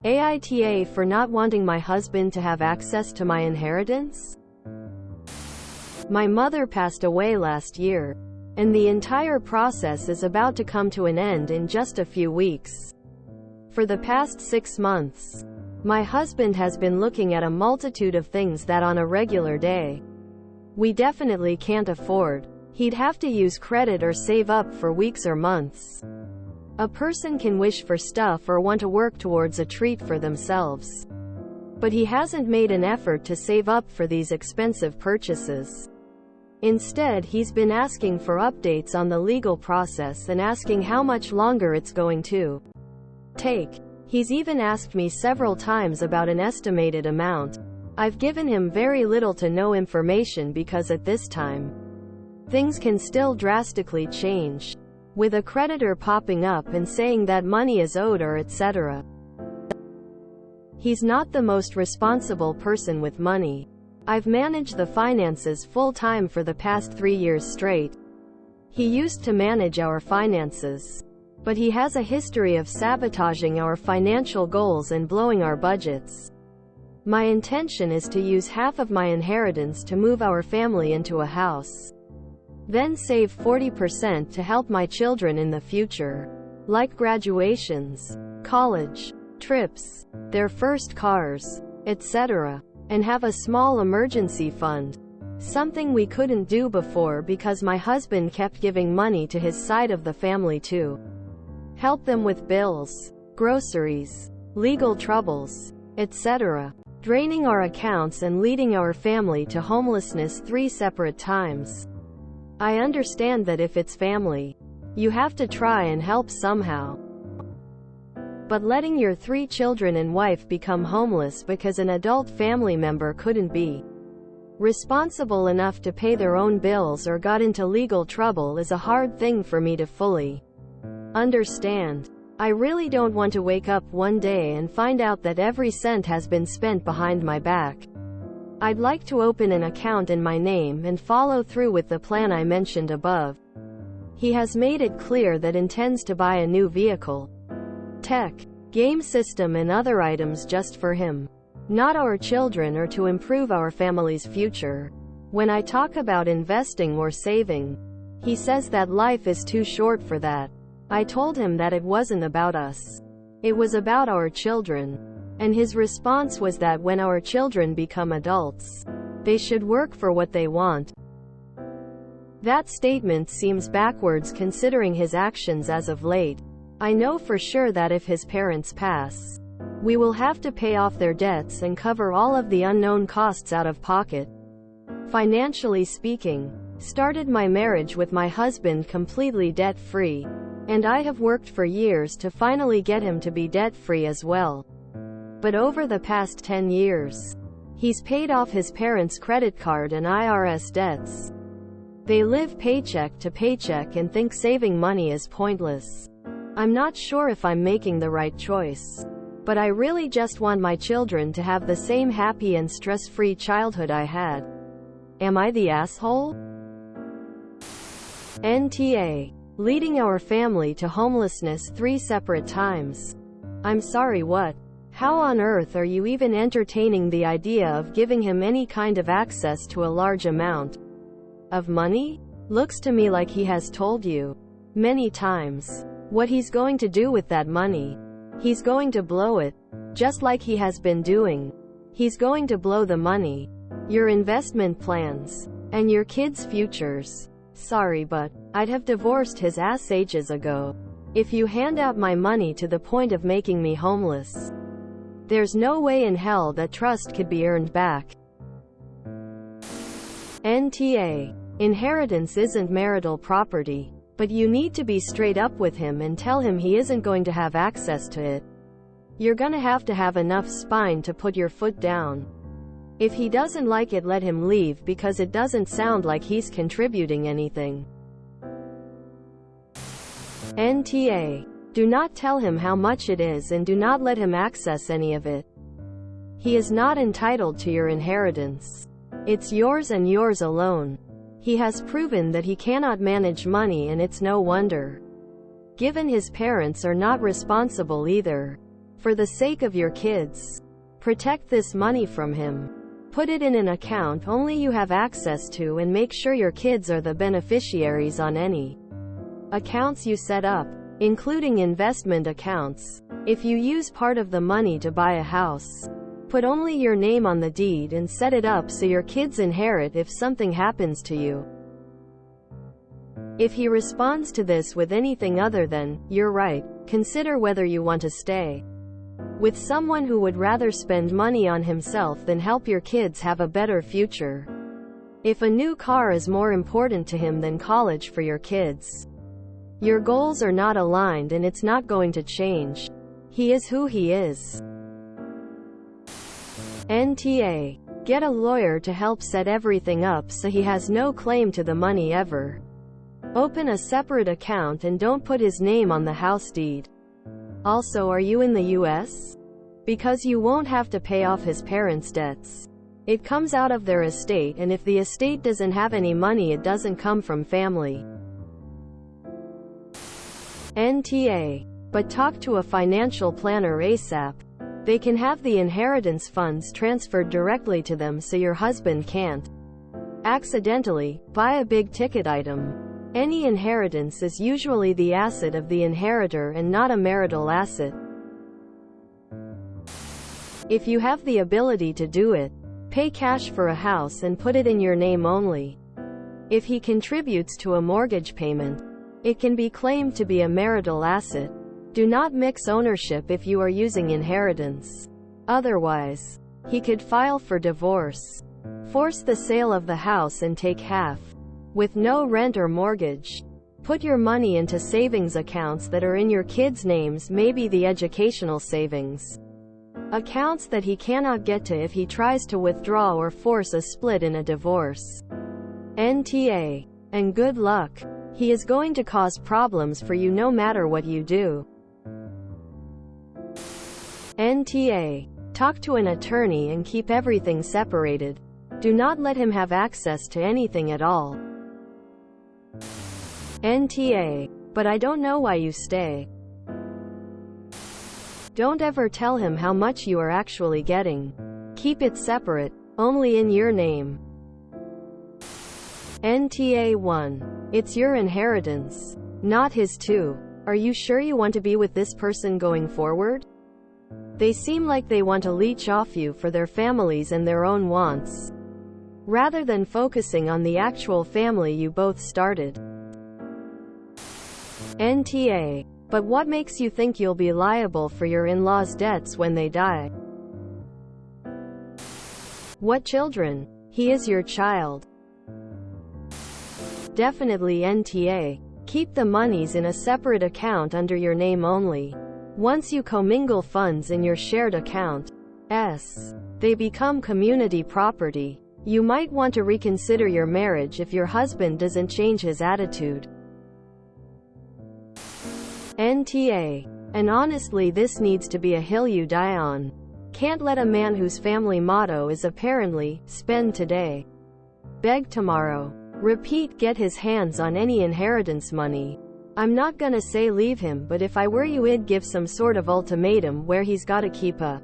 AITA for not wanting my husband to have access to my inheritance? My mother passed away last year, and the entire process is about to come to an end in just a few weeks. For the past 6 months, my husband has been looking at a multitude of things that on a regular day, we definitely can't afford. He'd have to use credit or save up for weeks or months. A person can wish for stuff or want to work towards a treat for themselves. But he hasn't made an effort to save up for these expensive purchases. Instead, he's been asking for updates on the legal process and asking how much longer it's going to take. He's even asked me several times about an estimated amount. I've given him very little to no information because at this time, things can still drastically change, with a creditor popping up and saying that money is owed or etc. He's not the most responsible person with money. I've managed the finances full-time for the past 3 years straight. He used to manage our finances, but he has a history of sabotaging our financial goals and blowing our budgets. My intention is to use half of my inheritance to move our family into a house. Then save 40% to help my children in the future, like graduations, college, trips, their first cars, etc. And have a small emergency fund. Something we couldn't do before because my husband kept giving money to his side of the family to help them with bills, groceries, legal troubles, etc. Draining our accounts and leading our family to homelessness 3 separate times. I understand that if it's family, you have to try and help somehow. But letting your 3 children and wife become homeless because an adult family member couldn't be responsible enough to pay their own bills or got into legal trouble is a hard thing for me to fully understand. I really don't want to wake up one day and find out that every cent has been spent behind my back. I'd like to open an account in my name and follow through with the plan I mentioned above. He has made it clear that intends to buy a new vehicle, tech, game system and other items just for him, not our children, or to improve our family's future. When I talk about investing or saving, he says that life is too short for that. I told him that it wasn't about us. It was about our children. And his response was that when our children become adults, they should work for what they want. That statement seems backwards considering his actions as of late. I know for sure that if his parents pass, we will have to pay off their debts and cover all of the unknown costs out of pocket. Financially speaking, started my marriage with my husband completely debt-free, and I have worked for years to finally get him to be debt-free as well. But over the past 10 years, he's paid off his parents' credit card and IRS debts. They live paycheck to paycheck and think saving money is pointless. I'm not sure if I'm making the right choice, but I really just want my children to have the same happy and stress-free childhood I had. Am I the asshole? NTA. Leading our family to homelessness 3 separate times. I'm sorry, what? How on earth are you even entertaining the idea of giving him any kind of access to a large amount of money? Looks to me like he has told you many times what he's going to do with that money. He's going to blow it, just like he has been doing. He's going to blow the money, your investment plans, and your kids' futures. Sorry, but I'd have divorced his ass ages ago. If you hand out my money to the point of making me homeless, there's no way in hell that trust could be earned back. NTA. Inheritance isn't marital property, but you need to be straight up with him and tell him he isn't going to have access to it. You're gonna have to have enough spine to put your foot down. If he doesn't like it, let him leave because it doesn't sound like he's contributing anything. NTA. Do not tell him how much it is and do not let him access any of it. He is not entitled to your inheritance. It's yours and yours alone. He has proven that he cannot manage money, and it's no wonder, given his parents are not responsible either. For the sake of your kids, protect this money from him. Put it in an account only you have access to and make sure your kids are the beneficiaries on any accounts you set up, including investment accounts. If you use part of the money to buy a house, put only your name on the deed and set it up so your kids inherit if something happens to you. If he responds to this with anything other than, "You're right," consider whether you want to stay with someone who would rather spend money on himself than help your kids have a better future. If a new car is more important to him than college for your kids, your goals are not aligned and it's not going to change. He is who he is. NTA. Get a lawyer to help set everything up so he has no claim to the money ever. Open a separate account and don't put his name on the house deed. Also, are you in the US? Because you won't have to pay off his parents' debts. It comes out of their estate, and if the estate doesn't have any money, it doesn't come from family. NTA. But talk to a financial planner ASAP. They can have the inheritance funds transferred directly to them so your husband can't accidentally buy a big ticket item. Any inheritance is usually the asset of the inheritor and not a marital asset. If you have the ability to do it, pay cash for a house and put it in your name only. If he contributes to a mortgage payment, it can be claimed to be a marital asset. Do not mix ownership if you are using inheritance. Otherwise, he could file for divorce. Force the sale of the house and take half, with no rent or mortgage. Put your money into savings accounts that are in your kids' names, maybe the educational savings accounts that he cannot get to if he tries to withdraw or force a split in a divorce. NTA. And good luck. He is going to cause problems for you no matter what you do. NTA. Talk to an attorney and keep everything separated. Do not let him have access to anything at all. NTA. But I don't know why you stay. Don't ever tell him how much you are actually getting. Keep it separate, only in your name. NTA 1. It's your inheritance, not his too. Are you sure you want to be with this person going forward? They seem like they want to leech off you for their families and their own wants, rather than focusing on the actual family you both started. NTA. But what makes you think you'll be liable for your in-laws' debts when they die? What children? He is your child. Definitely NTA. Keep the monies in a separate account under your name only. Once you commingle funds in your shared account, they become community property. You might want to reconsider your marriage if your husband doesn't change his attitude. NTA. And honestly, this needs to be a hill you die on. Can't let a man whose family motto is apparently, spend today, beg tomorrow, repeat, get his hands on any inheritance money. I'm not gonna say leave him, but if I were you, I'd give some sort of ultimatum where he's gotta keep a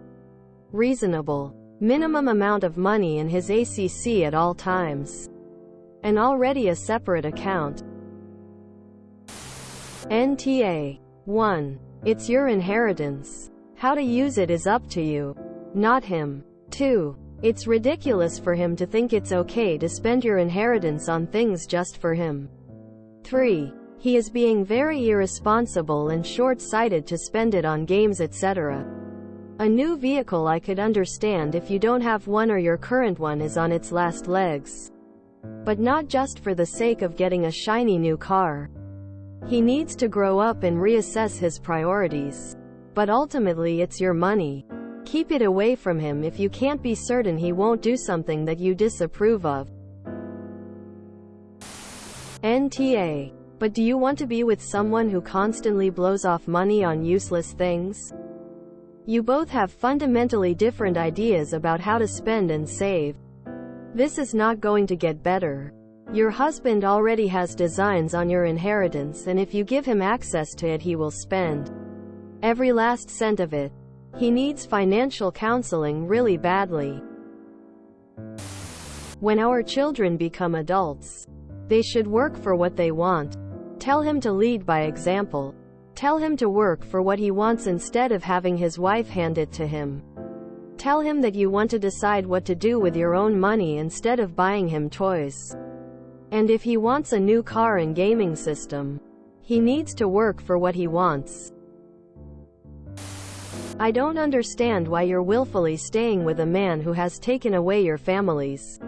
reasonable minimum amount of money in his ACC at all times. And already a separate account. NTA. 1. It's your inheritance. How to use it is up to you, not him. 2. It's ridiculous for him to think it's okay to spend your inheritance on things just for him. 3. He is being very irresponsible and short-sighted to spend it on games, etc. A new vehicle I could understand if you don't have one or your current one is on its last legs. But not just for the sake of getting a shiny new car. He needs to grow up and reassess his priorities. But ultimately, it's your money. Keep it away from him if you can't be certain he won't do something that you disapprove of. NTA. But do you want to be with someone who constantly blows off money on useless things? You both have fundamentally different ideas about how to spend and save. This is not going to get better. Your husband already has designs on your inheritance, and if you give him access to it, he will spend every last cent of it. He needs financial counseling really badly. When our children become adults, they should work for what they want. Tell him to lead by example. Tell him to work for what he wants instead of having his wife hand it to him. Tell him that you want to decide what to do with your own money instead of buying him toys. And if he wants a new car and gaming system, he needs to work for what he wants. I don't understand why you're willfully staying with a man who has taken away your family's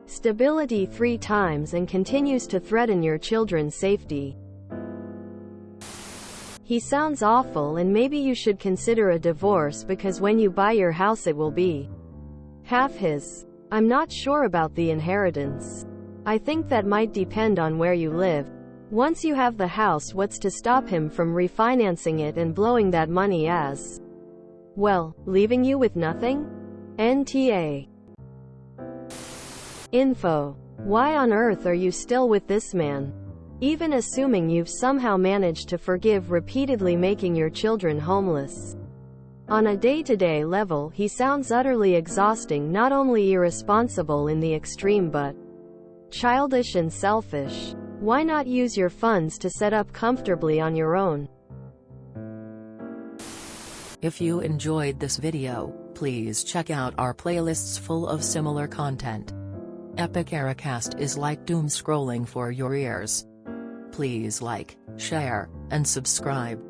stability 3 times and continues to threaten your children's safety. He sounds awful, and maybe you should consider a divorce, because when you buy your house it will be half his. I'm not sure about the inheritance. I think that might depend on where you live. Once you have the house, what's to stop him from refinancing it and blowing that money as well, leaving you with nothing? NTA Info. Why on earth are you still with this man? Even assuming you've somehow managed to forgive repeatedly making your children homeless. On a day-to-day level, he sounds utterly exhausting, not only irresponsible in the extreme but childish and selfish. Why not use your funds to set up comfortably on your own? If you enjoyed this video, please check out our playlists full of similar content. AmITheAsshole is like doom scrolling for your ears. Please like, share, and subscribe.